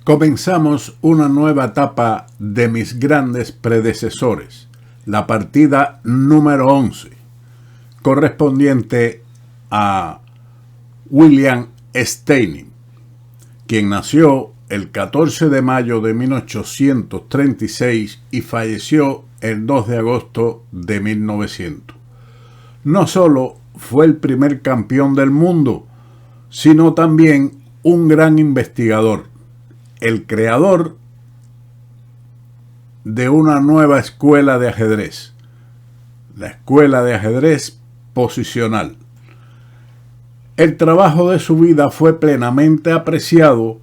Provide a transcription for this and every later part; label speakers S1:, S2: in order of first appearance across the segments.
S1: Comenzamos una nueva etapa de mis grandes predecesores, la partida número 11, correspondiente a William Stanley, quien nació el 14 de mayo de 1836 y falleció el 2 de agosto de 1900. No solo fue el primer campeón del mundo, sino también un gran investigador, el creador de una nueva escuela de ajedrez, la escuela de ajedrez posicional. El trabajo de su vida fue plenamente apreciado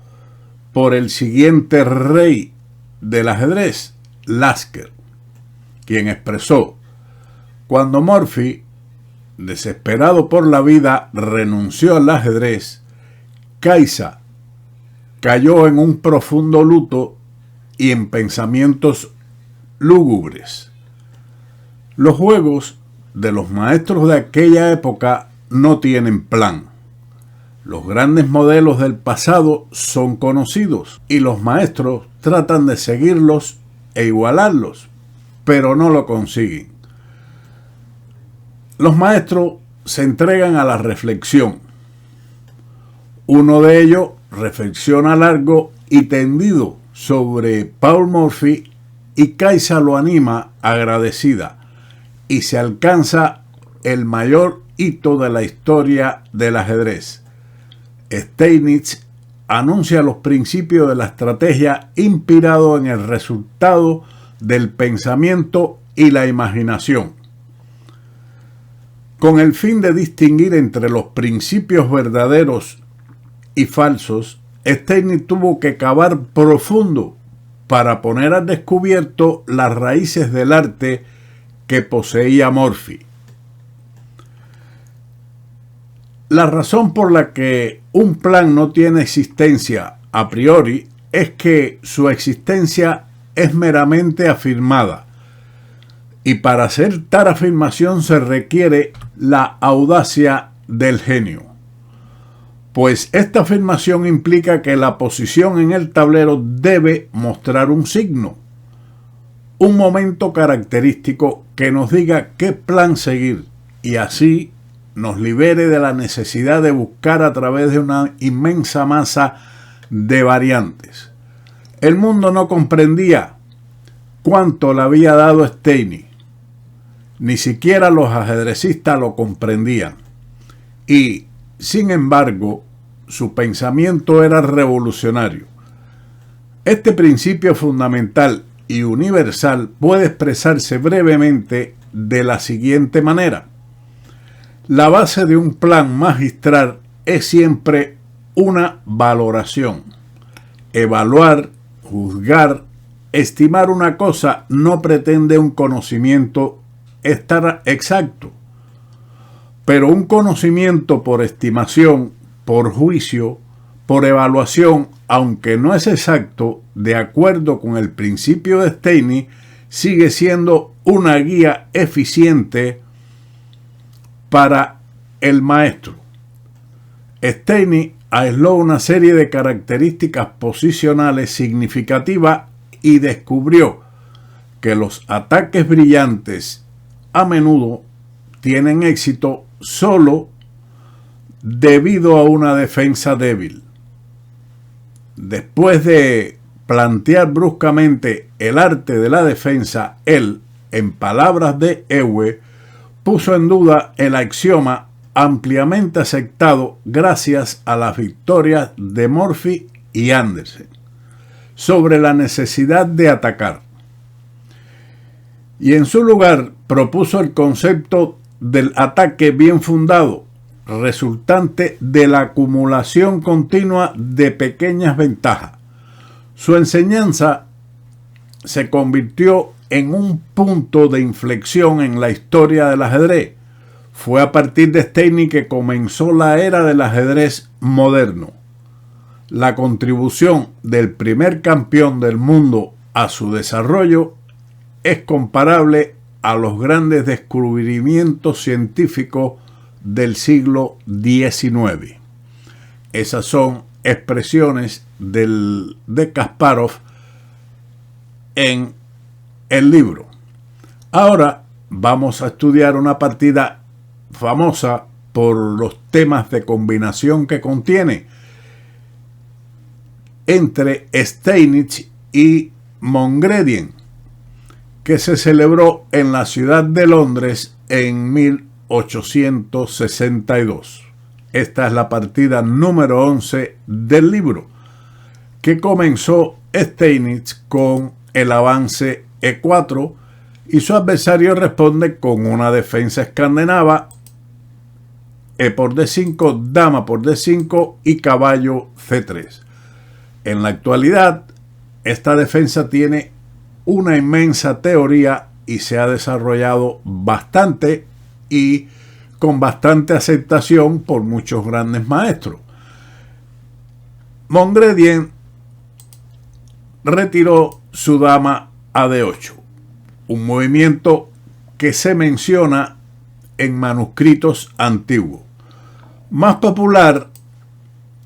S1: por el siguiente rey del ajedrez, Lasker, quien expresó: cuando Morphy, desesperado por la vida, renunció al ajedrez, Kaisa cayó en un profundo luto y en pensamientos lúgubres. Los juegos de los maestros de aquella época no tienen plan. Los grandes modelos del pasado son conocidos y los maestros tratan de seguirlos e igualarlos, pero no lo consiguen. Los maestros se entregan a la reflexión. Uno de ellos reflexiona largo y tendido sobre Paul Morphy y Kaisa lo anima agradecida y se alcanza el mayor hito de la historia del ajedrez. Steinitz anuncia los principios de la estrategia inspirado en el resultado del pensamiento y la imaginación. Con el fin de distinguir entre los principios verdaderos y falsos, Steinitz tuvo que cavar profundo para poner al descubierto las raíces del arte que poseía Morphy. La razón por la que un plan no tiene existencia a priori es que su existencia es meramente afirmada, y para hacer tal afirmación se requiere la audacia del genio. Pues esta afirmación implica que la posición en el tablero debe mostrar un signo, un momento característico que nos diga qué plan seguir y así nos libere de la necesidad de buscar a través de una inmensa masa de variantes. El mundo no comprendía cuánto le había dado Steinitz, ni siquiera los ajedrecistas lo comprendían, y sin embargo, su pensamiento era revolucionario. Este principio fundamental y universal puede expresarse brevemente de la siguiente manera. La base de un plan magistral es siempre una valoración. Evaluar, juzgar, estimar una cosa no pretende un conocimiento exacto. Pero un conocimiento por estimación, por juicio, por evaluación, aunque no es exacto, de acuerdo con el principio de Steinitz, sigue siendo una guía eficiente para el maestro. Steinitz aisló una serie de características posicionales significativas y descubrió que los ataques brillantes a menudo tienen éxito solo debido a una defensa débil. Después de plantear bruscamente el arte de la defensa, él, en palabras de Ewe, puso en duda el axioma ampliamente aceptado gracias a las victorias de Morphy y Andersen sobre la necesidad de atacar. Y en su lugar propuso el concepto del ataque bien fundado, resultante de la acumulación continua de pequeñas ventajas. Su enseñanza se convirtió en un punto de inflexión en la historia del ajedrez. Fue a partir de Steinitz que comenzó la era del ajedrez moderno. La contribución del primer campeón del mundo a su desarrollo es comparable a los grandes descubrimientos científicos del siglo XIX. Esas son expresiones de Kasparov en el libro. Ahora vamos a estudiar una partida famosa por los temas de combinación que contiene entre Steinitz y Mongredien, que se celebró en la ciudad de Londres en 1862. Esta es la partida número 11 del libro, que comenzó Steinitz con el avance E4 y su adversario responde con una defensa escandinava, E por D5, dama por D5 y caballo C3. En la actualidad, esta defensa tiene una inmensa teoría y se ha desarrollado bastante y con bastante aceptación por muchos grandes maestros. Mongredien retiró su dama a D8, un movimiento que se menciona en manuscritos antiguos. Más popular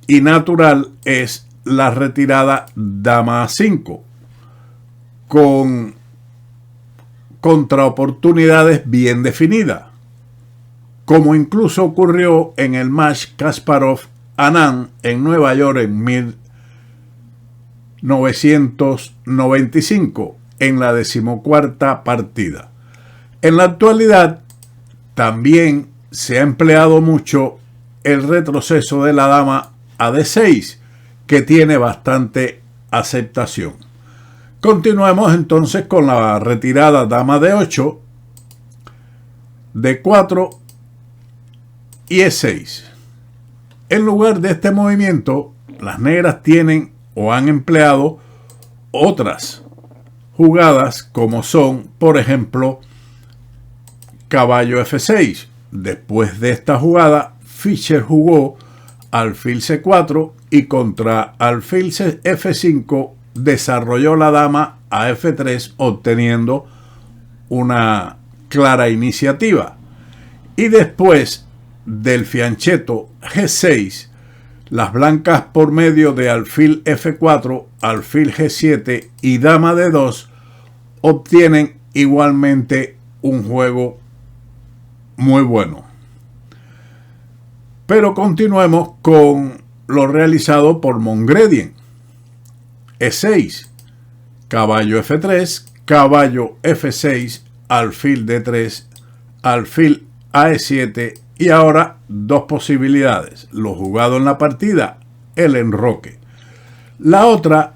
S1: y natural es la retirada dama a 5, con contraoportunidades bien definidas, como incluso ocurrió en el match Kasparov-Anand en Nueva York en 1995, en la 14ª partida. En la actualidad también se ha empleado mucho el retroceso de la dama a D6, que tiene bastante aceptación. Continuemos entonces con la retirada dama D8, D4 y E6. En lugar de este movimiento, las negras tienen o han empleado otras jugadas como son, por ejemplo, caballo F6. Después de esta jugada, Fischer jugó alfil C4 y contra alfil F5 desarrolló la dama a F3, obteniendo una clara iniciativa. Y después del fianchetto G6, las blancas por medio de alfil F4, alfil G7 y dama D2 obtienen igualmente un juego muy bueno. Pero continuemos con lo realizado por Mongredien. E6, caballo F3, caballo F6, alfil D3, alfil a E7 y ahora dos posibilidades. Lo jugado en la partida, el enroque. La otra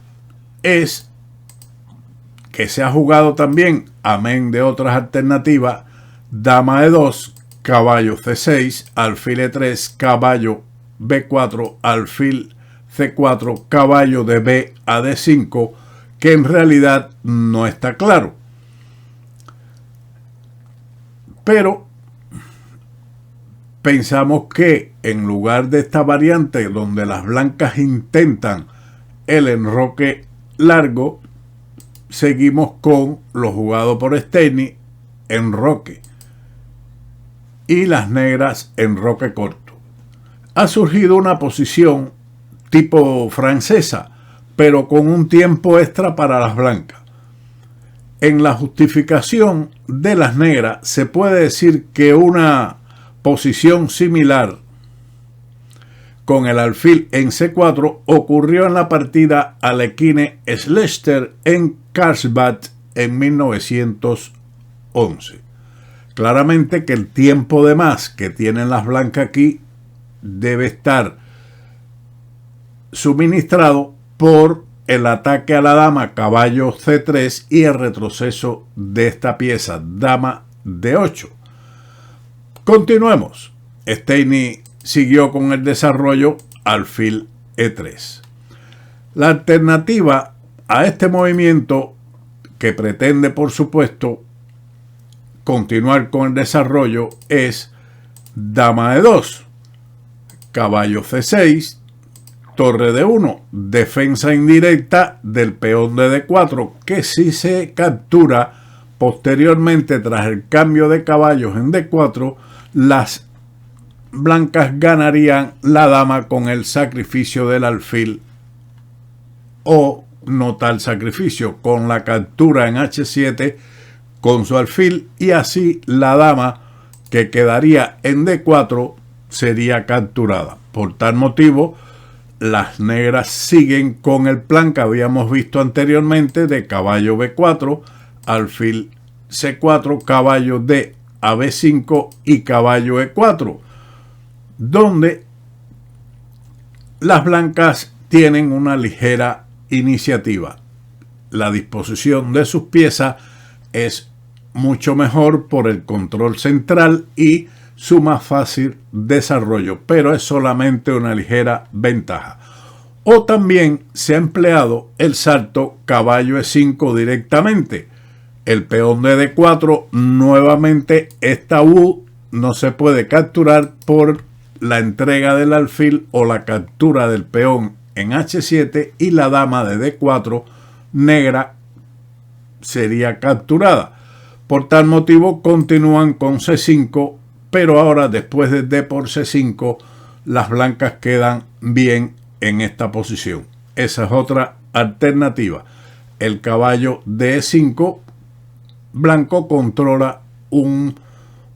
S1: es que se ha jugado también, amén de otras alternativas, dama E2, caballo C6, alfil E3, caballo B4, alfil C4, caballo de B a D5, que en realidad no está claro. Pero pensamos que en lugar de esta variante donde las blancas intentan el enroque largo, seguimos con lo jugado por Steinitz, enroque, y las negras enroque corto. Ha surgido una posición tipo francesa, pero con un tiempo extra para las blancas. En la justificación de las negras se puede decir que una posición similar con el alfil en C4 ocurrió en la partida Alekhine-Schlechter en Karlsbad en 1911. Claramente que el tiempo de más que tienen las blancas aquí debe estar suministrado por el ataque a la dama caballo C3 y el retroceso de esta pieza dama D8. Continuemos. Steinitz siguió con el desarrollo alfil E3. La alternativa a este movimiento, que pretende por supuesto continuar con el desarrollo, es dama E2, caballo C6, torre D1, defensa indirecta del peón de D4, que si se captura posteriormente tras el cambio de caballos en D4, las blancas ganarían la dama con el sacrificio del alfil, o no tal sacrificio, con la captura en H7 con su alfil, y así la dama que quedaría en D4 sería capturada. Por tal motivo, las negras siguen con el plan que habíamos visto anteriormente de caballo B4, alfil C4, caballo D a B5 y caballo E4, donde las blancas tienen una ligera iniciativa. La disposición de sus piezas es mucho mejor por el control central y su más fácil desarrollo, pero es solamente una ligera ventaja. O también se ha empleado el salto caballo E5 directamente. El peón de D4, nuevamente esta U no se puede capturar por la entrega del alfil o la captura del peón en H7, y la dama de D4 negra sería capturada. Por tal motivo continúan con C5, pero ahora después de D por C5 las blancas quedan bien en esta posición. Esa es otra alternativa. El caballo de E5, blanco controla un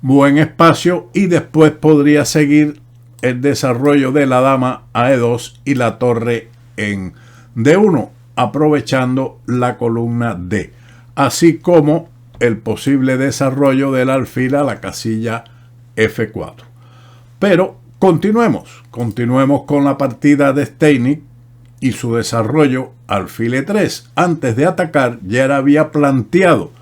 S1: buen espacio y después podría seguir el desarrollo de la dama a E2 y la torre en D1, aprovechando la columna D, así como el posible desarrollo del alfil a la casilla F4. Pero continuemos con la partida de Steinitz y su desarrollo alfil E3. Antes de atacar, ya había planteado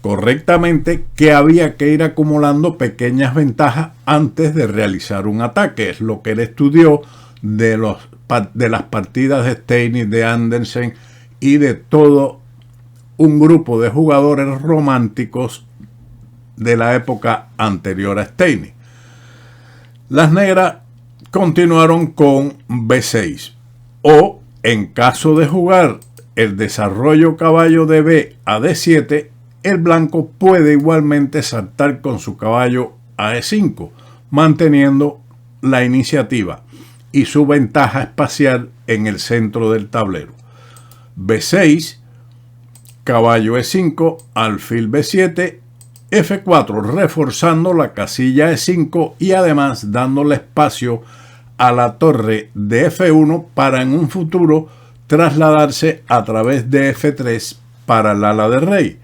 S1: correctamente que había que ir acumulando pequeñas ventajas antes de realizar un ataque. Es lo que él estudió de las partidas de Steinitz, de Andersen y de todo un grupo de jugadores románticos de la época anterior a Steinitz. Las negras continuaron con B6, o en caso de jugar el desarrollo caballo de B a D7, el blanco puede igualmente saltar con su caballo a E5, manteniendo la iniciativa y su ventaja espacial en el centro del tablero. B6, caballo E5, alfil B7, F4, reforzando la casilla E5 y además dándole espacio a la torre de F1 para en un futuro trasladarse a través de F3 para el ala de rey.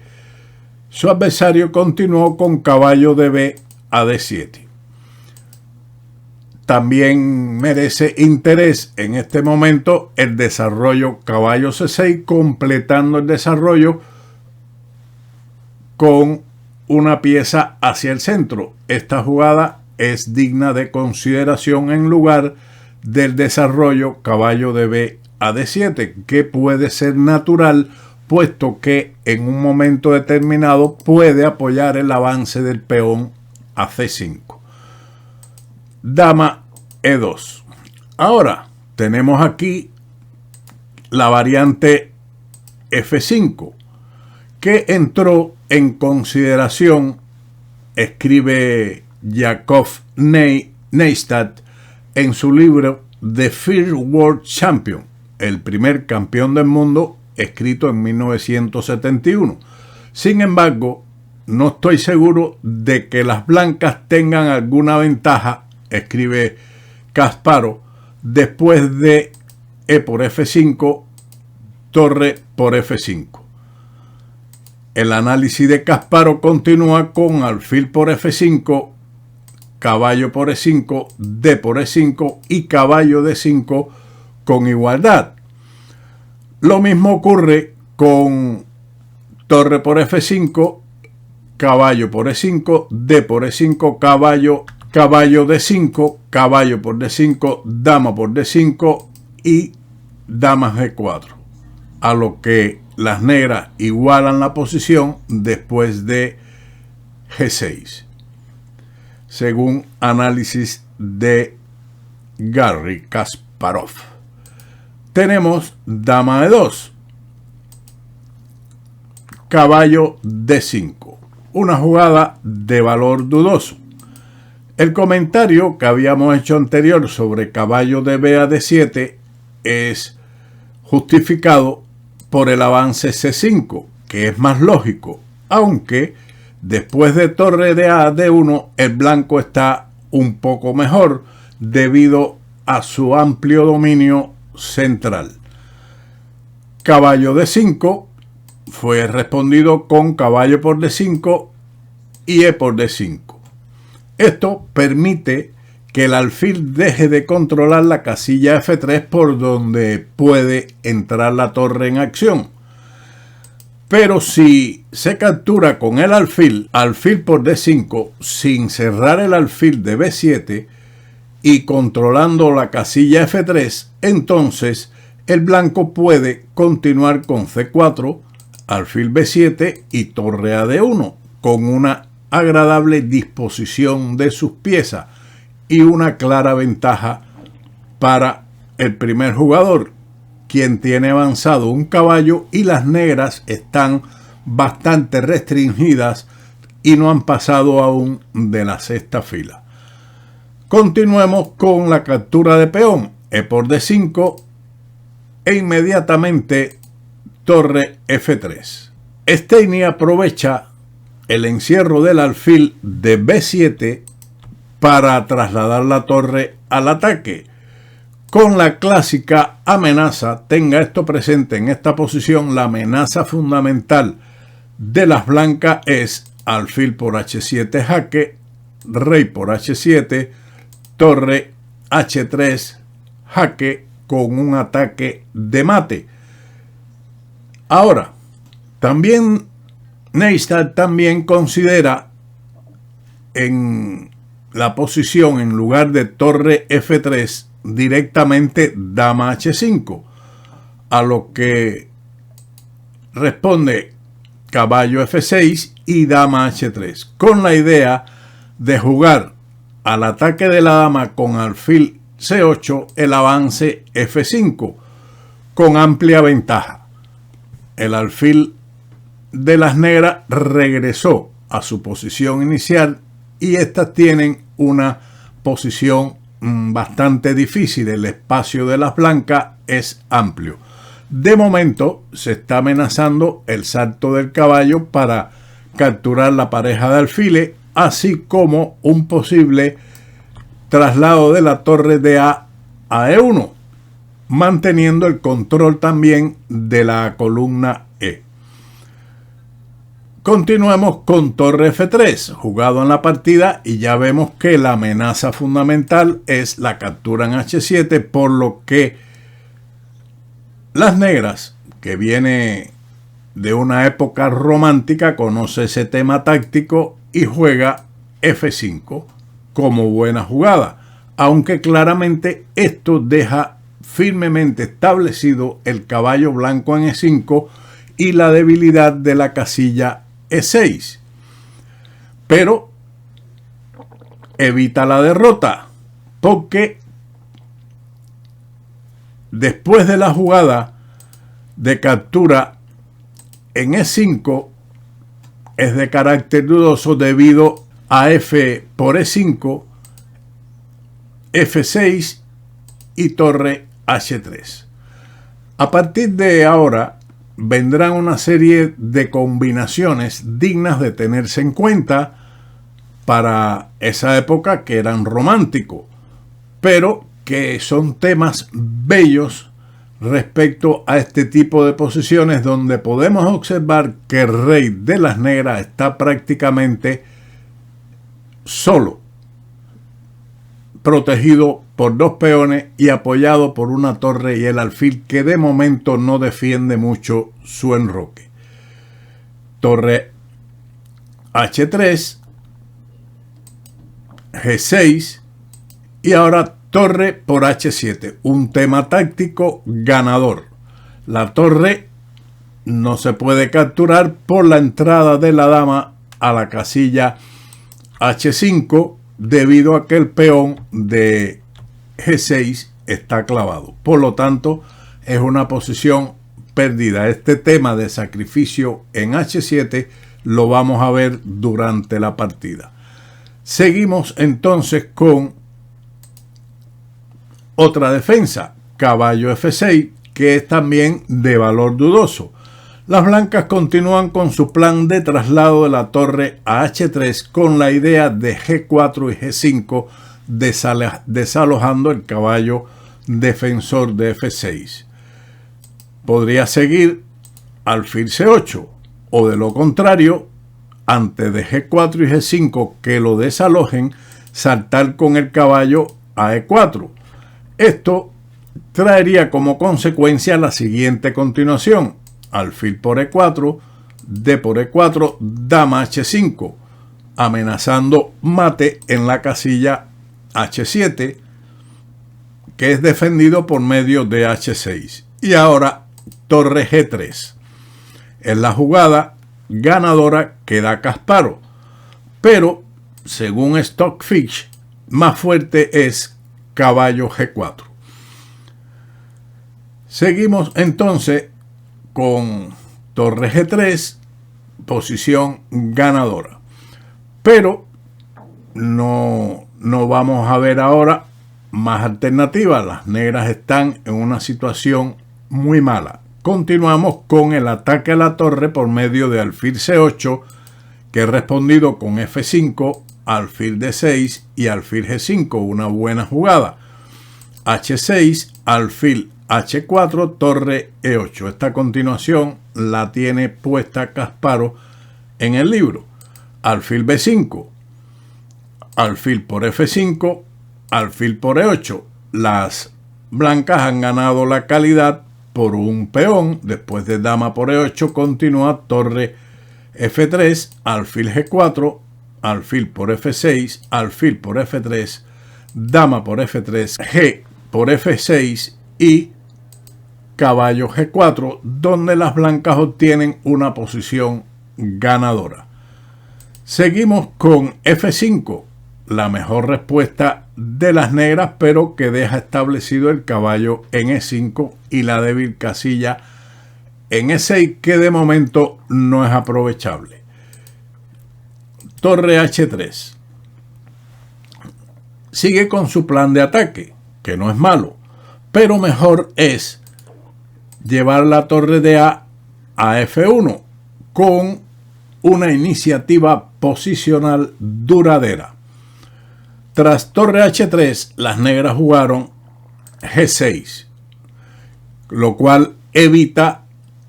S1: Su adversario continuó con caballo de B a D7. También merece interés en este momento el desarrollo caballo C6, completando el desarrollo con una pieza hacia el centro. Esta jugada es digna de consideración en lugar del desarrollo caballo de B a D7, que puede ser natural, puesto que en un momento determinado puede apoyar el avance del peón a C5. Dama E2. Ahora tenemos aquí la variante F5, que entró en consideración, escribe Jakob Neistat en su libro The First World Champion, el primer campeón del mundo, escrito en 1971. Sin embargo, no estoy seguro de que las blancas tengan alguna ventaja, escribe Kasparov, después de E por F5, torre por F5. El análisis de Kasparov continúa con alfil por F5, caballo por E5, D por E5 y caballo D5 con igualdad. Lo mismo ocurre con torre por F5, caballo por E5, D por E5, caballo D5, caballo por D5, dama por D5 y dama G4. A lo que las negras igualan la posición después de G6, según análisis de Garry Kasparov. Tenemos dama E2, caballo D5, una jugada de valor dudoso. El comentario que habíamos hecho anterior sobre caballo de B a D7 es justificado por el avance C5, que es más lógico, aunque después de torre de A a D1 el blanco está un poco mejor debido a su amplio dominio central. Caballo D5 fue respondido con caballo por D5 y E por D5. Esto permite que el alfil deje de controlar la casilla F3 por donde puede entrar la torre en acción. Pero si se captura con el alfil por D5 sin cerrar el alfil de B7 y controlando la casilla F3, entonces el blanco puede continuar con C4, alfil B7 y torre a D1 con una agradable disposición de sus piezas y una clara ventaja para el primer jugador, quien tiene avanzado un caballo, y las negras están bastante restringidas y no han pasado aún de la sexta fila. Continuemos con la captura de peón, E por D5 e inmediatamente torre F3. Steiny aprovecha el encierro del alfil de B7 para trasladar la torre al ataque. Con la clásica amenaza, tenga esto presente en esta posición, la amenaza fundamental de las blancas es alfil por H7 jaque, rey por H7, torre H3 jaque con un ataque de mate. Ahora, también Neistat también considera en la posición, en lugar de torre F3, directamente dama H5, a lo que responde caballo F6 y dama H3, con la idea de jugar al ataque de la dama con alfil C8 el avance F5 con amplia ventaja. El alfil de las negras regresó a su posición inicial y estas tienen una posición bastante difícil. El espacio de las blancas es amplio. De momento se está amenazando el salto del caballo para capturar la pareja de alfiles, así como un posible traslado de la torre de A a E1, manteniendo el control también de la columna E. Continuemos con torre F3, jugado en la partida, y ya vemos que la amenaza fundamental es la captura en H7, por lo que las negras, que viene de una época romántica, conoce ese tema táctico y juega F5 como buena jugada, aunque claramente esto deja firmemente establecido el caballo blanco en E5 y la debilidad de la casilla E6, pero evita la derrota, porque después de la jugada de captura en E5 es de carácter dudoso debido a F por E5, F6 y torre H3. A partir de ahora vendrán una serie de combinaciones dignas de tenerse en cuenta para esa época, que eran románticos, pero que son temas bellos respecto a este tipo de posiciones, donde podemos observar que el rey de las negras está prácticamente solo, protegido por dos peones y apoyado por una torre y el alfil que de momento no defiende mucho su enroque. Torre H3, G6 y ahora torre por H7, un tema táctico ganador. La torre no se puede capturar por la entrada de la dama a la casilla H5 debido a que el peón de G6 está clavado. Por lo tanto, es una posición perdida. Este tema de sacrificio en H7 lo vamos a ver durante la partida. Seguimos entonces con otra defensa, caballo F6, que es también de valor dudoso. Las blancas continúan con su plan de traslado de la torre a H3 con la idea de G4 y G5, desalojando el caballo defensor de F6. Podría seguir alfil C8, o de lo contrario, antes de G4 y G5 que lo desalojen, saltar con el caballo a E4. Esto traería como consecuencia la siguiente continuación: alfil por E4, D por E4, dama H5, amenazando mate en la casilla H7, que es defendido por medio de H6. Y ahora torre G3. Es la jugada ganadora que da Kasparov, pero según Stockfish, más fuerte es caballo G4. Seguimos entonces con torre G3, posición ganadora. Pero no vamos a ver ahora más alternativas. Las negras están en una situación muy mala. Continuamos con el ataque a la torre por medio de alfil C8, que es respondido con F5, alfil D6 y alfil G5, una buena jugada. H6, alfil H4, torre E8. Esta continuación la tiene puesta Kasparov en el libro. Alfil B5, alfil por F5, alfil por E8. Las blancas han ganado la calidad por un peón. Después de dama por E8 continúa torre F3, alfil G4, alfil por F6, alfil por F3, dama por F3, G por F6 y caballo G4, donde las blancas obtienen una posición ganadora. Seguimos con F5, la mejor respuesta de las negras, pero que deja establecido el caballo en E5 y la débil casilla en E6, que de momento no es aprovechable. Torre H3. Sigue con su plan de ataque, que no es malo, pero mejor es llevar la torre de A a F1 con una iniciativa posicional duradera. Tras torre H3, las negras jugaron G6, lo cual evita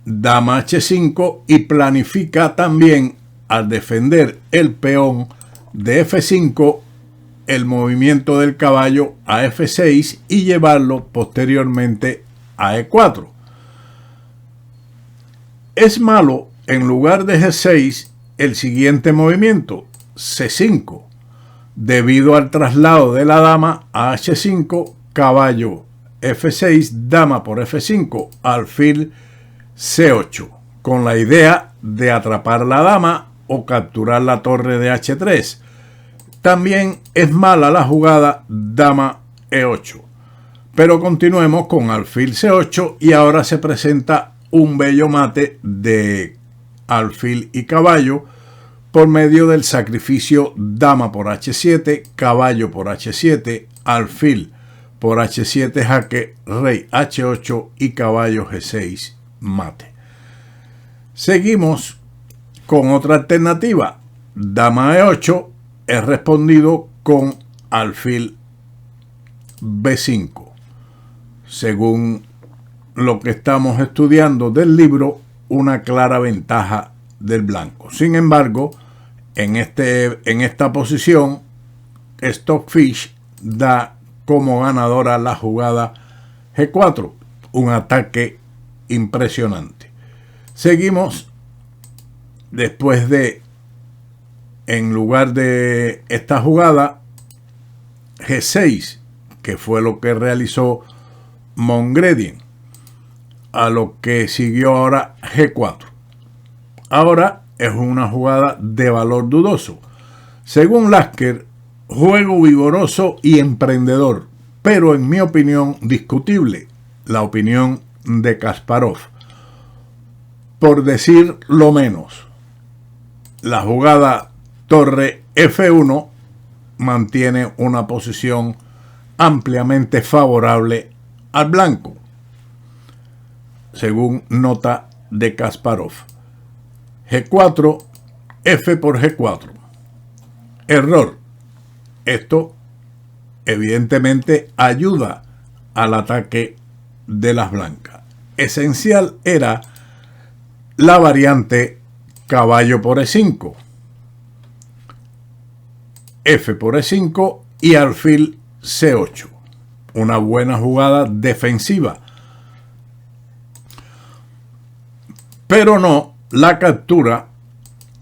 S1: dama H5 y planifica también, al defender el peón de F5, el movimiento del caballo a F6 y llevarlo posteriormente a E4. Es malo, en lugar de G6, el siguiente movimiento, C5, debido al traslado de la dama a H5, caballo F6, dama por F5, alfil C8, con la idea de atrapar la dama o capturar la torre de H3. También es mala la jugada dama E8. Pero continuemos con alfil C8 y ahora se presenta un bello mate de alfil y caballo por medio del sacrificio dama por H7, caballo por H7, alfil por H7 jaque, rey H8 y caballo G6 mate. Seguimos con otra alternativa. Dama E8 es respondido con alfil B5. Según lo que estamos estudiando del libro, una clara ventaja del blanco. Sin embargo, en esta posición, Stockfish da como ganadora la jugada G4, un ataque impresionante. Seguimos después de, en lugar de esta jugada, G6, que fue lo que realizó Mongredien, a lo que siguió ahora G4. Ahora es una jugada de valor dudoso. Según Lasker, juego vigoroso y emprendedor, pero en mi opinión discutible, la opinión de Kasparov. Por decir lo menos, la jugada torre F1 mantiene una posición ampliamente favorable al blanco, según nota de Kasparov. G4, F por G4. Error. Esto evidentemente ayuda al ataque de las blancas. Esencial era la variante caballo por E5, F por E5 y alfil C8. Una buena jugada defensiva. Pero no la captura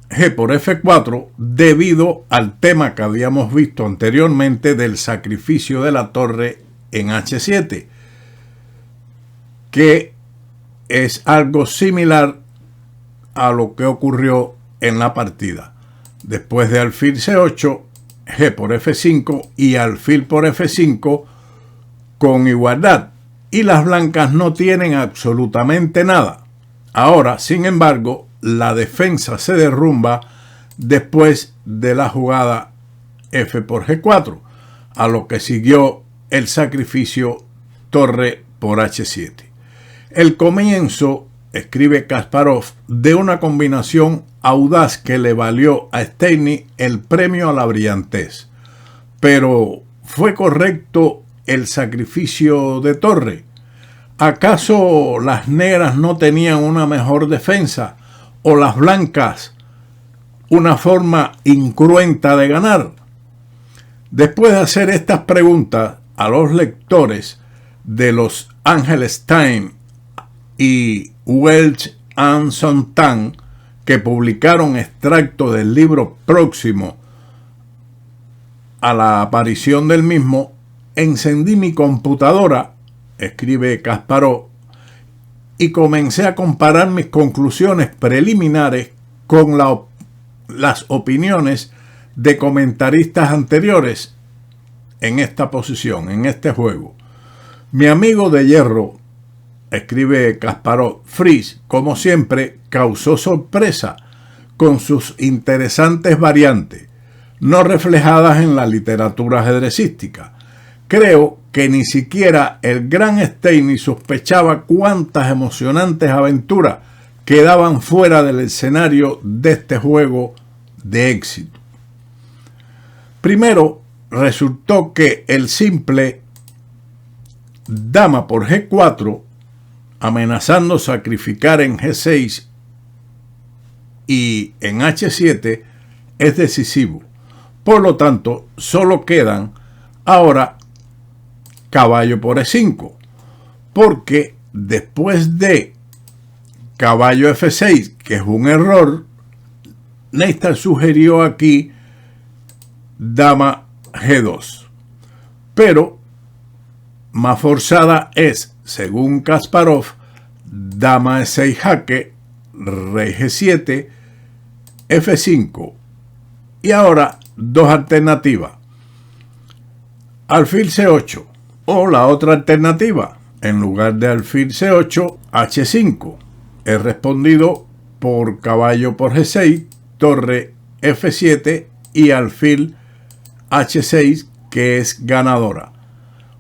S1: G por F4 debido al tema que habíamos visto anteriormente del sacrificio de la torre en H7, que es algo similar a lo que ocurrió en la partida. Después de alfil C8, G por F5 y alfil por F5 con igualdad, y las blancas no tienen absolutamente nada. Ahora, sin embargo, la defensa se derrumba después de la jugada F por G4, a lo que siguió el sacrificio torre por H7. El comienzo, escribe Kasparov, de una combinación audaz que le valió a Steinitz el premio a la brillantez. Pero, ¿fue correcto el sacrificio de torre? ¿Acaso las negras no tenían una mejor defensa o las blancas una forma incruenta de ganar? Después de hacer estas preguntas a los lectores de Los Angeles Times y Welch and Sonntag, que publicaron extractos del libro próximo a la aparición del mismo, encendí mi computadora, escribe Kasparov, y comencé a comparar mis conclusiones preliminares con las opiniones de comentaristas anteriores en esta posición, en este juego. Mi amigo de hierro, escribe Kasparov, Fritz, como siempre, causó sorpresa con sus interesantes variantes, no reflejadas en la literatura ajedrecística. Creo que ni siquiera el gran Steinitz sospechaba cuántas emocionantes aventuras quedaban fuera del escenario de este juego de éxito. Primero, resultó que el simple dama por G4, amenazando sacrificar en G6 y en H7, es decisivo. Por lo tanto, solo quedan ahora caballo por E5, porque después de caballo F6, que es un error, Neistat sugirió aquí dama G2, pero más forzada es, según Kasparov, dama E6 jaque, rey G7, F5, y ahora dos alternativas: alfil C8, o la otra alternativa, en lugar de alfil C8, H5. He respondido por caballo por G6, torre F7 y alfil H6, que es ganadora.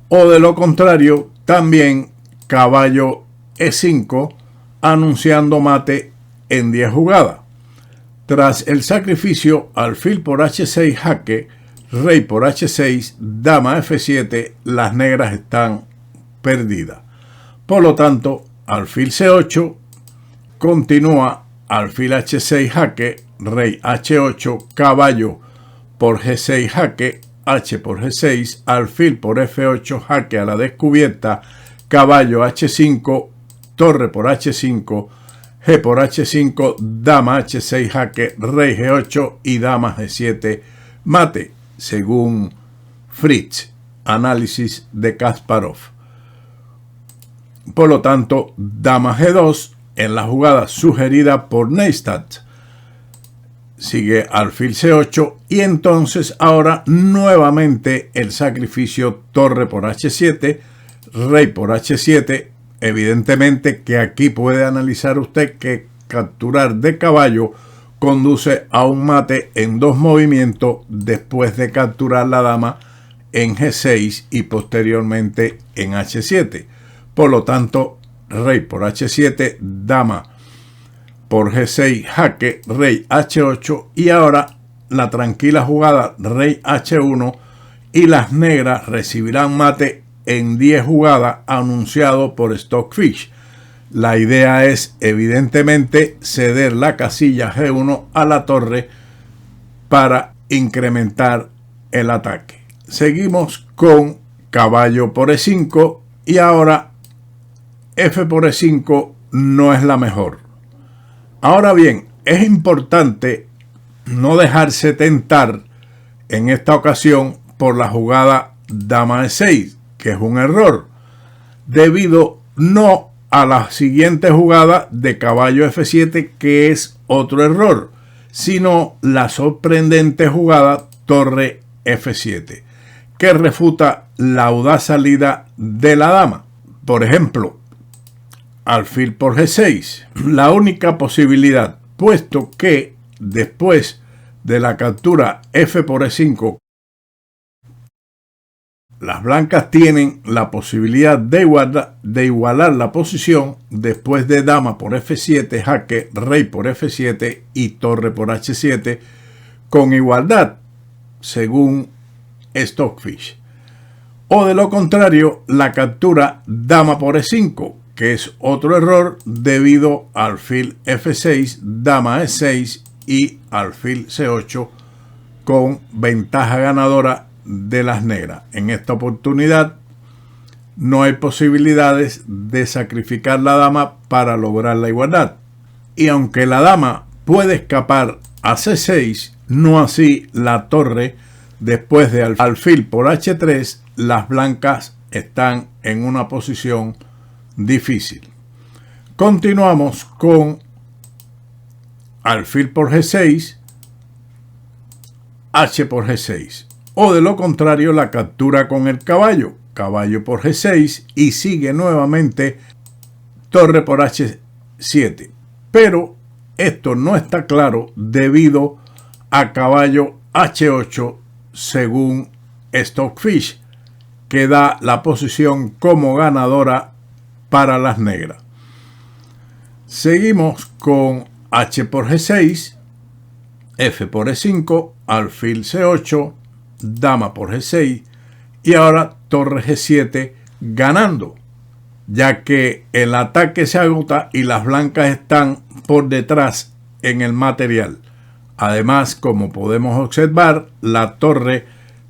S1: O de lo contrario, también caballo E5, anunciando mate en 10 jugadas. Tras el sacrificio, alfil por H6 jaque, rey por H6, dama F7, las negras están perdidas. Por lo tanto, alfil C8, continúa alfil H6 jaque, rey H8, caballo por G6 jaque, H por G6, alfil por F8 jaque a la descubierta, caballo H5, torre por H5, G por H5, dama H6 jaque, rey G8 y dama G7 mate, según Fritz, análisis de Kasparov. Por lo tanto, dama G2 en la jugada sugerida por Neistat. Sigue alfil C8 y entonces ahora nuevamente el sacrificio torre por H7, rey por H7. Evidentemente que aquí puede analizar usted que capturar de caballo conduce a un mate en 2 movimientos después de capturar la dama en G6 y posteriormente en H7. Por lo tanto, rey por H7, dama por G6, jaque, rey H8 y ahora la tranquila jugada rey H1 y las negras recibirán mate en 10 jugadas anunciado por Stockfish. La idea es evidentemente ceder la casilla G1 a la torre para incrementar el ataque. Seguimos con caballo por E5 y ahora F por E5 no es la mejor. Ahora bien, es importante no dejarse tentar en esta ocasión por la jugada dama E6, que es un error, debido no a la siguiente jugada de caballo F7, que es otro error, sino la sorprendente jugada torre F7, que refuta la audaz salida de la dama. Por ejemplo, alfil por G6, la única posibilidad, puesto que después de la captura F por E5, las blancas tienen la posibilidad de igualar la posición después de dama por F7, jaque, rey por F7 y torre por H7 con igualdad, según Stockfish. O de lo contrario, la captura dama por E5, que es otro error debido al alfil F6, dama E6 y alfil C8 con ventaja ganadora de las negras. En esta oportunidad no hay posibilidades de sacrificar la dama para lograr la igualdad. Y aunque la dama puede escapar a C6, no así la torre. Después de alfil por H3, las blancas están en una posición difícil. Continuamos con alfil por G6, H por G6. O de lo contrario, la captura con el caballo, caballo por G6 y sigue nuevamente torre por H7. Pero esto no está claro debido a caballo H8 según Stockfish, que da la posición como ganadora para las negras. Seguimos con H por G6, F por E5, alfil C8, dama por G6 y ahora torre G7 ganando, ya que el ataque se agota y las blancas están por detrás en el material. Además, como podemos observar, la torre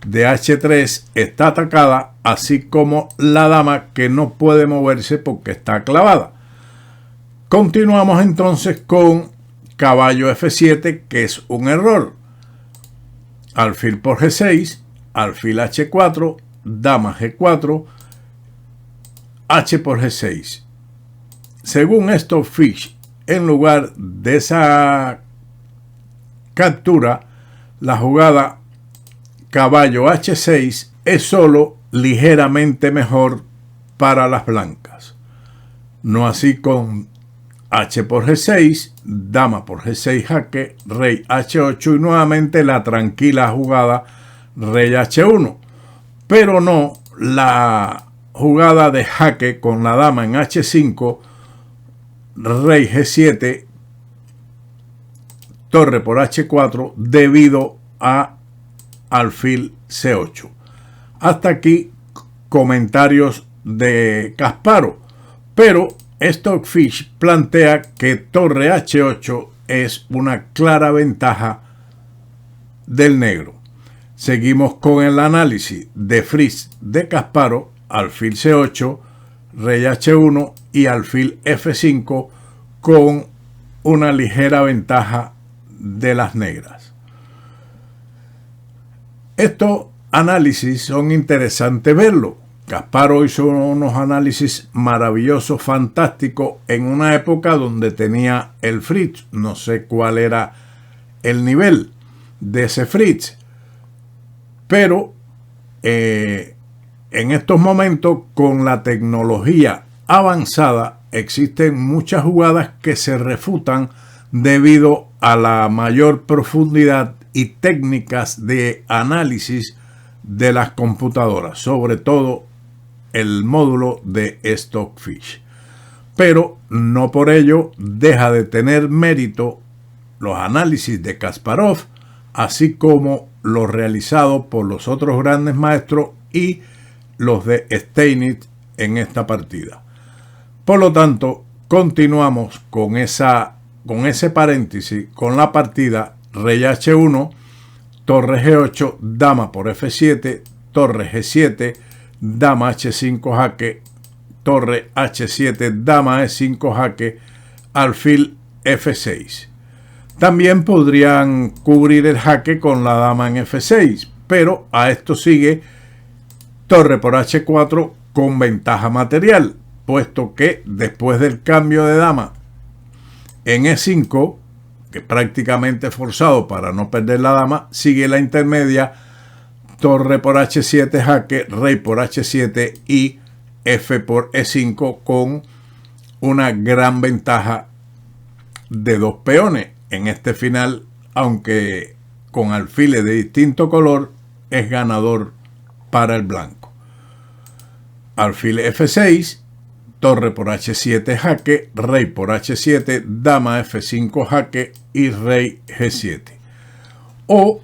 S1: de H3 está atacada, así como la dama, que no puede moverse porque está clavada. Continuamos entonces con caballo F7, que es un error. Alfil por G6, alfil H4, dama G4, H por G6. Según Stockfish, en lugar de esa captura, la jugada caballo H6 es solo ligeramente mejor para las blancas. No así con H por G6, dama por G6 jaque, rey H8 y nuevamente la tranquila jugada rey H1, pero no la jugada de jaque con la dama en H5, rey G7, torre por H4 debido a alfil C8. Hasta aquí comentarios de Kasparov, pero Stockfish plantea que torre H8 es una clara ventaja del negro. Seguimos con el análisis de Fritz de Kasparov, alfil C8, rey H1 y alfil F5 con una ligera ventaja de las negras. Estos análisis son interesantes verlo. Kasparov hizo unos análisis maravillosos, fantásticos, en una época donde tenía el Fritz. No sé cuál era el nivel de ese Fritz, pero en estos momentos, con la tecnología avanzada, existen muchas jugadas que se refutan debido a la mayor profundidad y técnicas de análisis de las computadoras, sobre todo el módulo de Stockfish. Pero no por ello deja de tener mérito los análisis de Kasparov, así como los realizados por los otros grandes maestros y los de Steinitz en esta partida. Por lo tanto, continuamos con ese paréntesis con la partida rey h1, torre g8, dama por f7, torre g7, dama h5 jaque, torre h7, dama e5 jaque, alfil f6. También podrían cubrir el jaque con la dama en f6, pero a esto sigue torre por h4 con ventaja material, puesto que después del cambio de dama en e5, que prácticamente forzado para no perder la dama, sigue la intermedia torre por h7 jaque, rey por h7 y f por e5 con una gran ventaja de dos peones. En este final, aunque con alfiles de distinto color, es ganador para el blanco. Alfil f6, torre por h7 jaque, rey por h7, dama f5 jaque y rey g7. O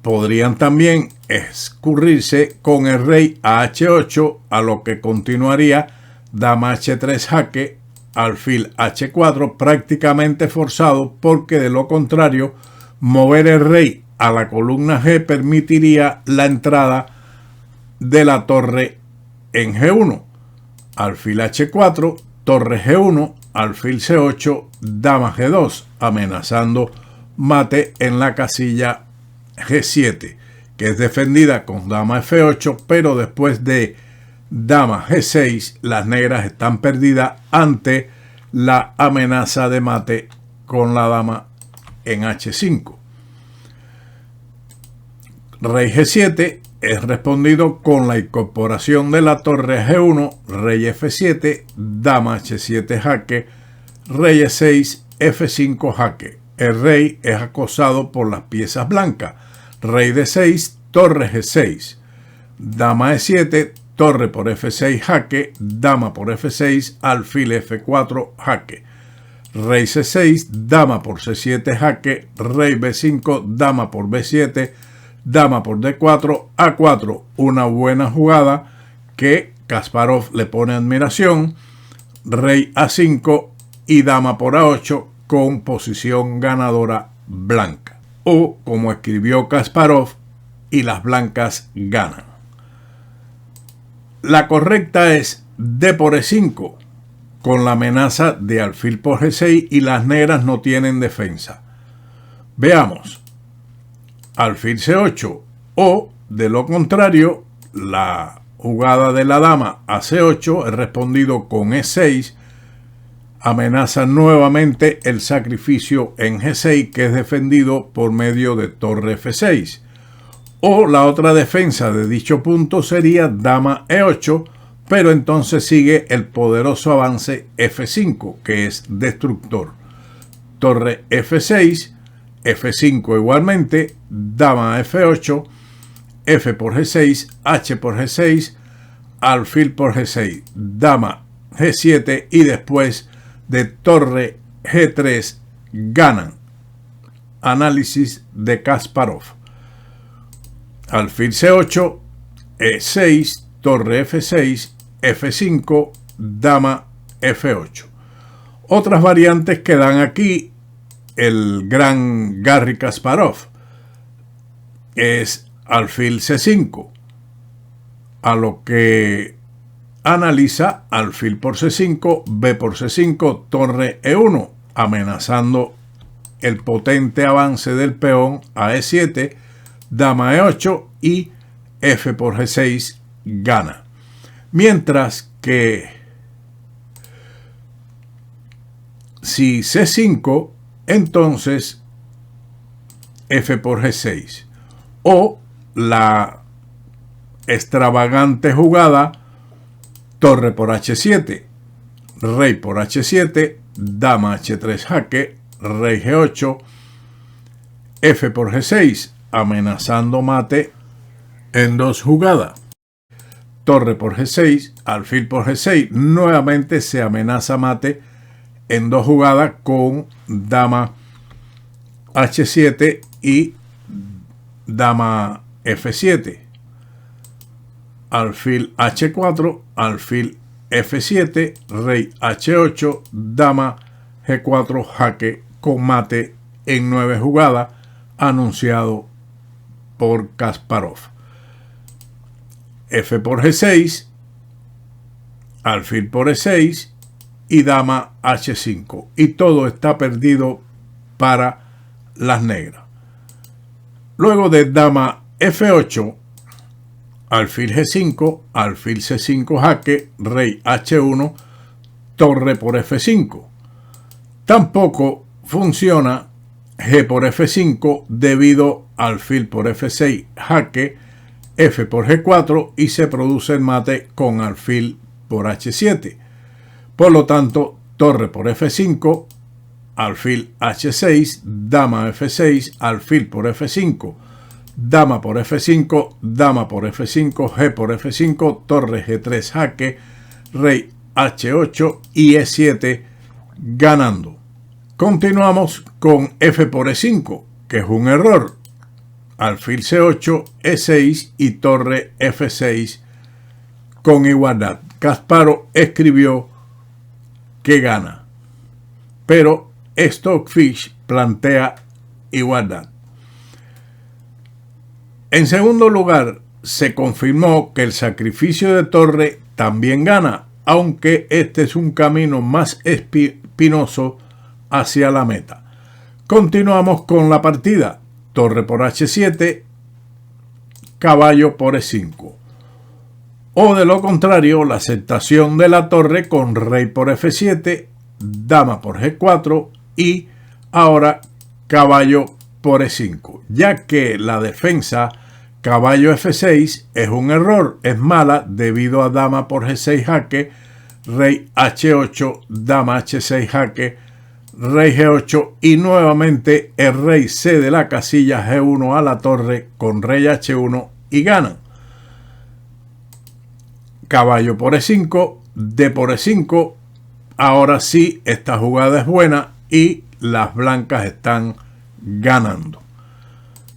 S1: podrían también escurrirse con el rey a h8, a lo que continuaría dama h3 jaque, alfil h4, prácticamente forzado, porque de lo contrario mover el rey a la columna G permitiría la entrada de la torre en G1. Alfil h4, torre G1, alfil c8, dama G2, amenazando mate en la casilla G7, que es defendida con dama F8, pero después de dama G6, las negras están perdidas ante la amenaza de mate con la dama en H5. Rey G7 es respondido con la incorporación de la torre G1, rey F7, dama H7 jaque, rey E6, F5 jaque. El rey es acosado por las piezas blancas. Rey D6, torre G6, dama E7, torre por F6 jaque, dama por F6, alfil F4 jaque. Rey C6, dama por C7 jaque, rey B5, dama por B7, dama por D4, A4. Una buena jugada que Kasparov le pone admiración. Rey A5 y dama por A8 con posición ganadora blanca. O como escribió Kasparov, y las blancas ganan. La correcta es D por E5, con la amenaza de alfil por G6 y las negras no tienen defensa. Veamos. Alfil C8 o, de lo contrario, la jugada de la dama a C8 es respondido con E6, amenaza nuevamente el sacrificio en G6, que es defendido por medio de torre F6. O la otra defensa de dicho punto sería dama E8, pero entonces sigue el poderoso avance F5, que es destructor. Torre F6, F5 igualmente, dama F8, F por G6, H por G6, alfil por G6, dama G7 y después de torre G3 ganan. Análisis de Kasparov. Alfil C8, E6, torre F6, F5, dama F8. Otras variantes que dan aquí el gran Garry Kasparov es alfil C5, a lo que analiza alfil por C5, B por C5, torre E1, amenazando el potente avance del peón a E7, dama E8 y F por G6 gana. Mientras que si C5, entonces F por G6. O la extravagante jugada torre por H7, rey por H7, dama H3 jaque, rey G8, F por G6, amenazando mate en 2 jugadas. Torre por G6, alfil por G6, nuevamente se amenaza mate en 2 jugadas con dama H7 y dama F7. Alfil H4, alfil F7, rey H8, dama G4, jaque con mate en 9 jugadas, anunciado por Kasparov. F por G6, alfil por E6 y dama H5. Y todo está perdido para las negras. Luego de dama F8, alfil G5, alfil C5 jaque, rey H1, torre por F5. Tampoco funciona G por F5 debido a alfil por F6 jaque, F por G4 y se produce el mate con alfil por H7. Por lo tanto, torre por F5, alfil H6, dama F6, alfil por F5, dama por F5, dama por F5, G por F5, torre G3 jaque, rey H8 y E7 ganando. Continuamos con F por E5, que es un error. Alfil C8, E6 y torre F6 con igualdad. Kasparov escribió que gana, pero Stockfish plantea igualdad. En segundo lugar, se confirmó que el sacrificio de torre también gana, aunque este es un camino más espinoso hacia la meta. Continuamos con la partida. Torre por H7, caballo por E5. O de lo contrario, la aceptación de la torre con rey por F7, dama por G4 y ahora caballo por E5, ya que la defensa caballo F6 es un error, es mala debido a dama por G6 jaque, rey H8, dama H6 jaque, rey G8 y nuevamente el rey cede la casilla G1 a la torre con rey H1 y ganan. Caballo por E5, D por E5, ahora sí esta jugada es buena y las blancas están ganando.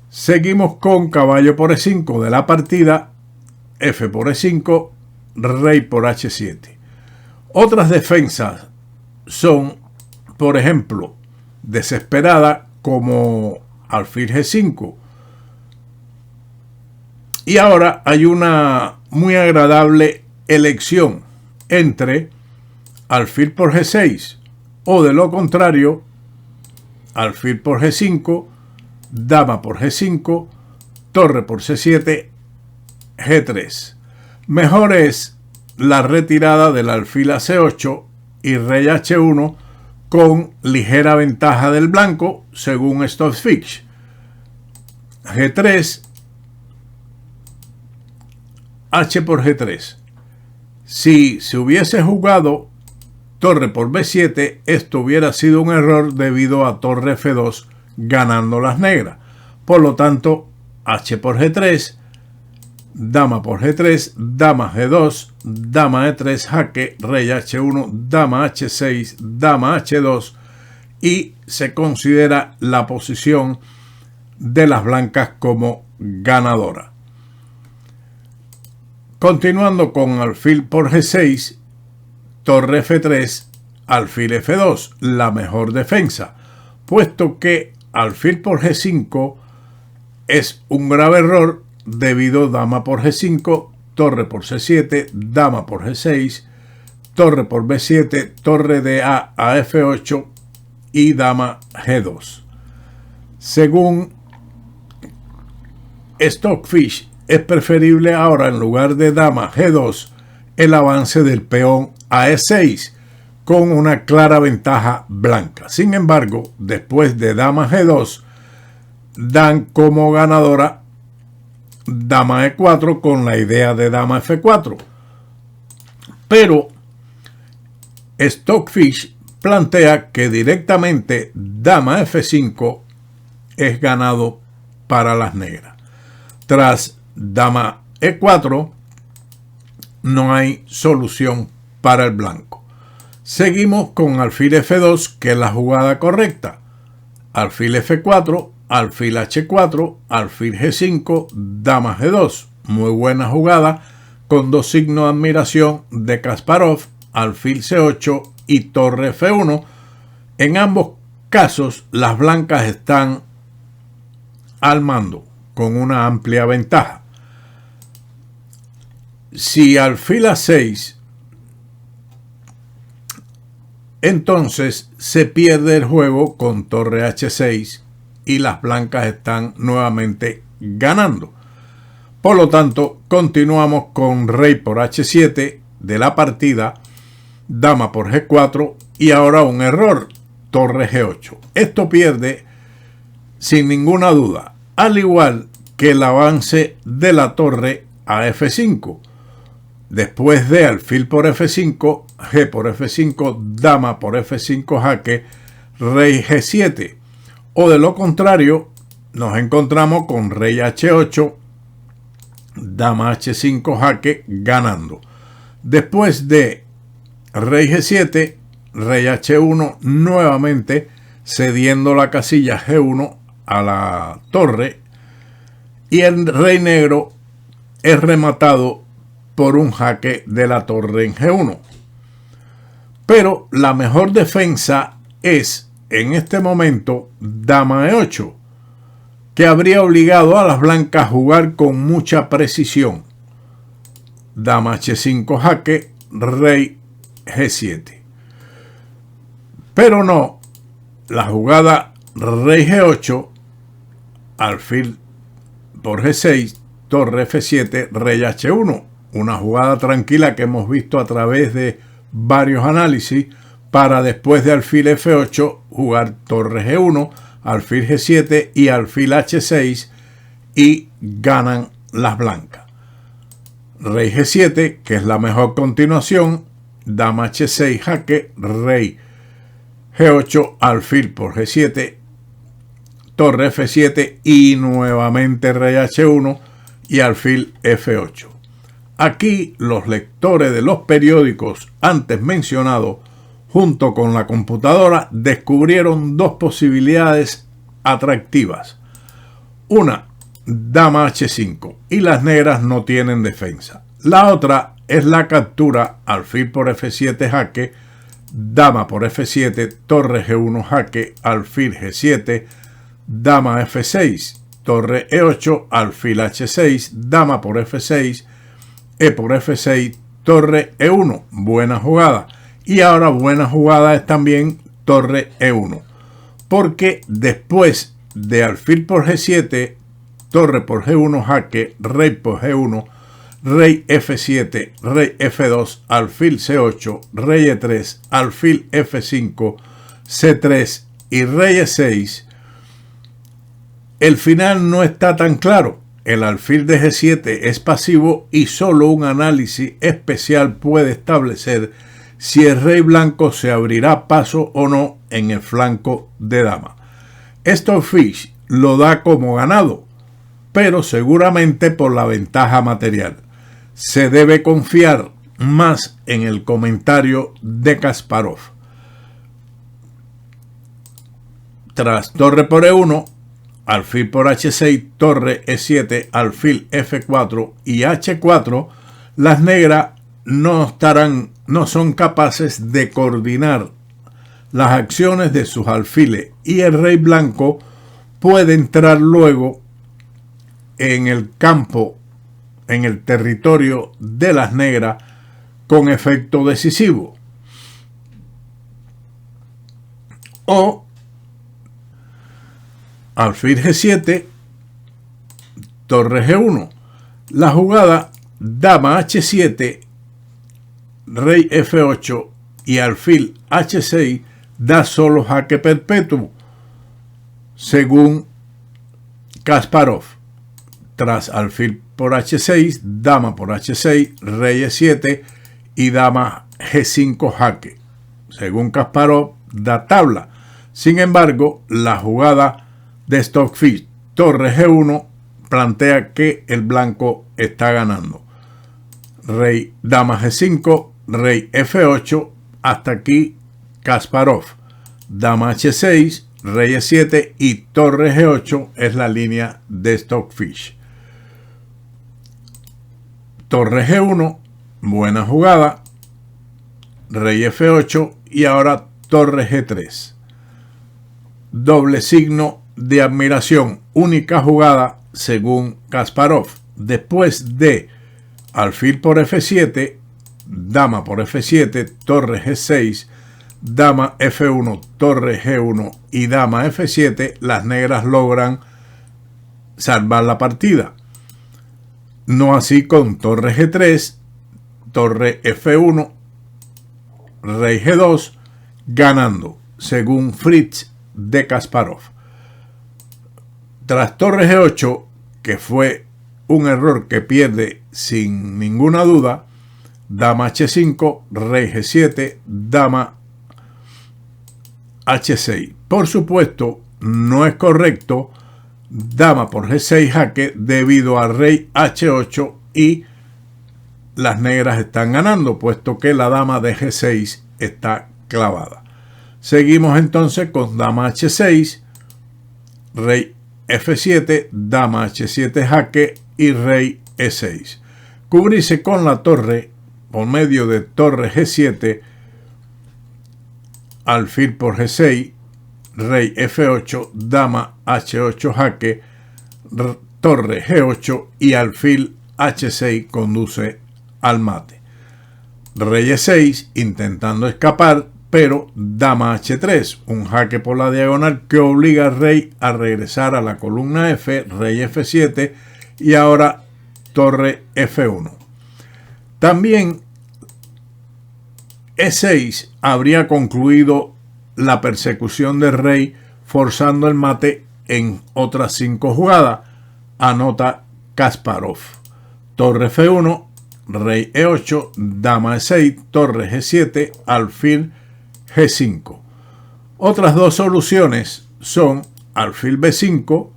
S1: Seguimos con caballo por E5 de la partida, F por E5, rey por H7. Otras defensas son, por ejemplo, desesperada como alfil G5. Y ahora hay una muy agradable elección entre alfil por G6 o de lo contrario, alfil por G5, dama por G5, torre por C7, G3. Mejor es la retirada del alfil a C8 y rey H1 con ligera ventaja del blanco, según Stockfish. G3, H por G3. Si se hubiese jugado torre por B7, esto hubiera sido un error debido a torre F2 ganando las negras. Por lo tanto, H por G3, dama por G3, dama G2, dama E3 jaque, rey H1, dama H6, dama H2 y se considera la posición de las blancas como ganadora. Continuando con alfil por G6, torre F3, alfil F2, la mejor defensa, puesto que alfil por G5 es un grave error debido a dama por G5, torre por C7, dama por G6, torre por B7, torre de A F8 y dama G2. Según Stockfish, es preferible ahora en lugar de dama G2 el avance del peón a E6 con una clara ventaja blanca. Sin embargo, después de dama G2 dan como ganadora dama E4 con la idea de dama F4. Pero Stockfish plantea que directamente dama F5 es ganado para las negras. Tras dama E4 no hay solución para el blanco. Seguimos con alfil F2, que es la jugada correcta. Alfil F4, alfil H4, alfil G5, dama G2. Muy buena jugada con dos signos de admiración de Kasparov, alfil C8 y torre F1. En ambos casos las blancas están al mando con una amplia ventaja. Si alfil A6, entonces se pierde el juego con torre H6 y las blancas están nuevamente ganando. Por lo tanto, continuamos con rey por H7 de la partida, dama por G4 y ahora un error, torre G8. Esto pierde sin ninguna duda, al igual que el avance de la torre a F5. Después de alfil por F5, G por F5, dama por F5 jaque, rey G7. O de lo contrario, nos encontramos con rey H8, dama H5 jaque ganando. Después de rey G7, rey H1 nuevamente cediendo la casilla G1 a la torre y el rey negro es rematado por un jaque de la torre en G1. Pero la mejor defensa es en este momento dama E8, que habría obligado a las blancas a jugar con mucha precisión. Dama H5 jaque, rey G7. Pero no, la jugada rey G8, alfil por G6, torre F7, rey H1. Una jugada tranquila que hemos visto a través de varios análisis para después de alfil F8 jugar torre G1, alfil G7 y alfil H6 y ganan las blancas. Rey G7, que es la mejor continuación, dama H6 jaque, rey G8, alfil por G7, torre F7 y nuevamente rey H1 y alfil F8. Aquí los lectores de los periódicos antes mencionados, junto con la computadora, descubrieron dos posibilidades atractivas. Una, dama H5 y las negras no tienen defensa. La otra es la captura alfil por F7 jaque, dama por F7, torre G1 jaque, alfil G7, dama F6, torre E8, alfil H6, dama por F6, E por F6, torre E1. Buena jugada. Y ahora buena jugada es también torre E1. Porque después de alfil por G7, torre por G1 jaque, rey por G1, rey F7, rey F2, alfil C8, rey E3, alfil F5, C3 y rey E6, el final no está tan claro. El alfil de G7 es pasivo y solo un análisis especial puede establecer si el rey blanco se abrirá paso o no en el flanco de dama. Stonefish lo da como ganado, pero seguramente por la ventaja material. Se debe confiar más en el comentario de Kasparov. Tras torre por E1, alfil por H6, torre E7, alfil F4 y H4, las negras no son capaces de coordinar las acciones de sus alfiles y el rey blanco puede entrar luego en el campo, en el territorio de las negras con efecto decisivo. O alfil G7, torre G1. La jugada dama H7, rey F8 y alfil H6 da solo jaque perpetuo, según Kasparov. Tras alfil por H6, dama por H6, rey E7 y dama G5 jaque. según Kasparov, da tabla. Sin embargo, la jugada de Stockfish, torre G1, plantea que el blanco está ganando. Rey, dama G5, rey F8, hasta aquí Kasparov. Dama H6, rey E7 y torre G8 es la línea de Stockfish. Torre G1, buena jugada. Rey F8 y ahora torre G3. Doble signo de admiración, única jugada según Kasparov. Después de alfil por F7, dama por F7, torre G6, dama F1, torre G1 y dama F7, las negras logran salvar la partida. No así con torre G3, torre F1, rey G2, ganando, según Fritz de Kasparov. Tras torre G8, que fue un error que pierde sin ninguna duda, dama H5, rey G7, dama H6. Por supuesto, no es correcto dama por G6 jaque debido a rey H8 y las negras están ganando, puesto que la dama de G6 está clavada. Seguimos entonces con dama H6, rey F7, dama H7 jaque y rey E6. Cubrirse con la torre por medio de torre G7, alfil por G6, rey F8, dama H8 jaque, torre G8 y alfil H6 conduce al mate. Rey E6 intentando escapar, pero dama H3, un jaque por la diagonal que obliga al rey a regresar a la columna F, rey F7 y ahora torre F1. También E6 habría concluido la persecución del rey, forzando el mate en otras 5 jugadas, anota Kasparov. Torre F1, rey E8, dama E6, torre G7, alfil G5. Otras dos soluciones son alfil B5,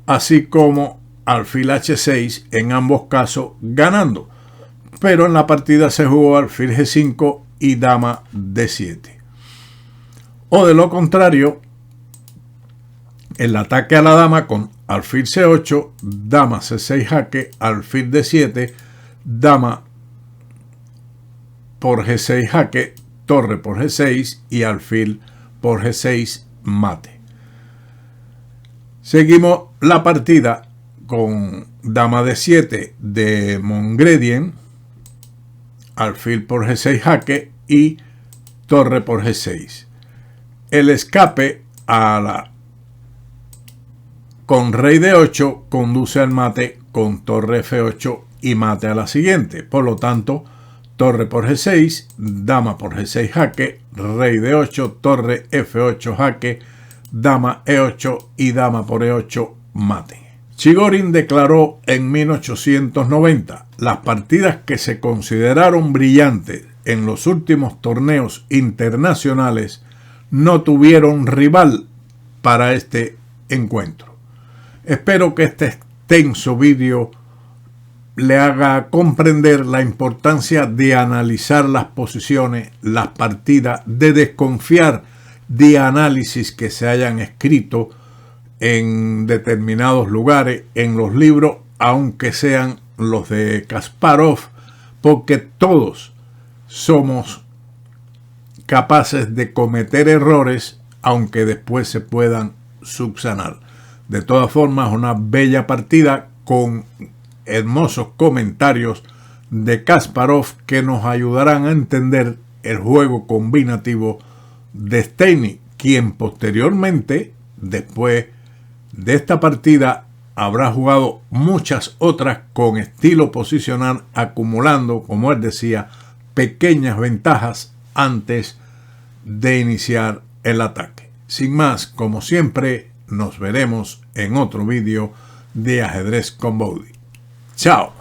S1: así como alfil H6, en ambos casos ganando, pero en la partida se jugó alfil G5 y dama D7. O de lo contrario, el ataque a la dama con alfil C8, dama C6 jaque, alfil D7, dama por G6 jaque, torre por G6 y alfil por G6 mate. Seguimos la partida con dama D7 de Mongredien, alfil por G6 jaque y torre por G6. El escape con rey D8 conduce al mate con torre F8 y mate a la siguiente. Por lo tanto, torre por G6, dama por G6 jaque, rey D8, torre F8 jaque, dama E8 y dama por E8 mate. Chigorin declaró en 1890: las partidas que se consideraron brillantes en los últimos torneos internacionales no tuvieron rival para este encuentro. Espero que este extenso vídeo le haga comprender la importancia de analizar las posiciones, las partidas, de desconfiar de análisis que se hayan escrito en determinados lugares, en los libros, aunque sean los de Kasparov, porque todos somos capaces de cometer errores, aunque después se puedan subsanar. De todas formas, una bella partida con hermosos comentarios de Kasparov que nos ayudarán a entender el juego combinativo de Stejny, quien posteriormente, después de esta partida, habrá jugado muchas otras con estilo posicional, acumulando, como él decía, pequeñas ventajas antes de iniciar el ataque. Sin más, como siempre, nos veremos en otro vídeo de Ajedrez con Bowdy. ¡Chao!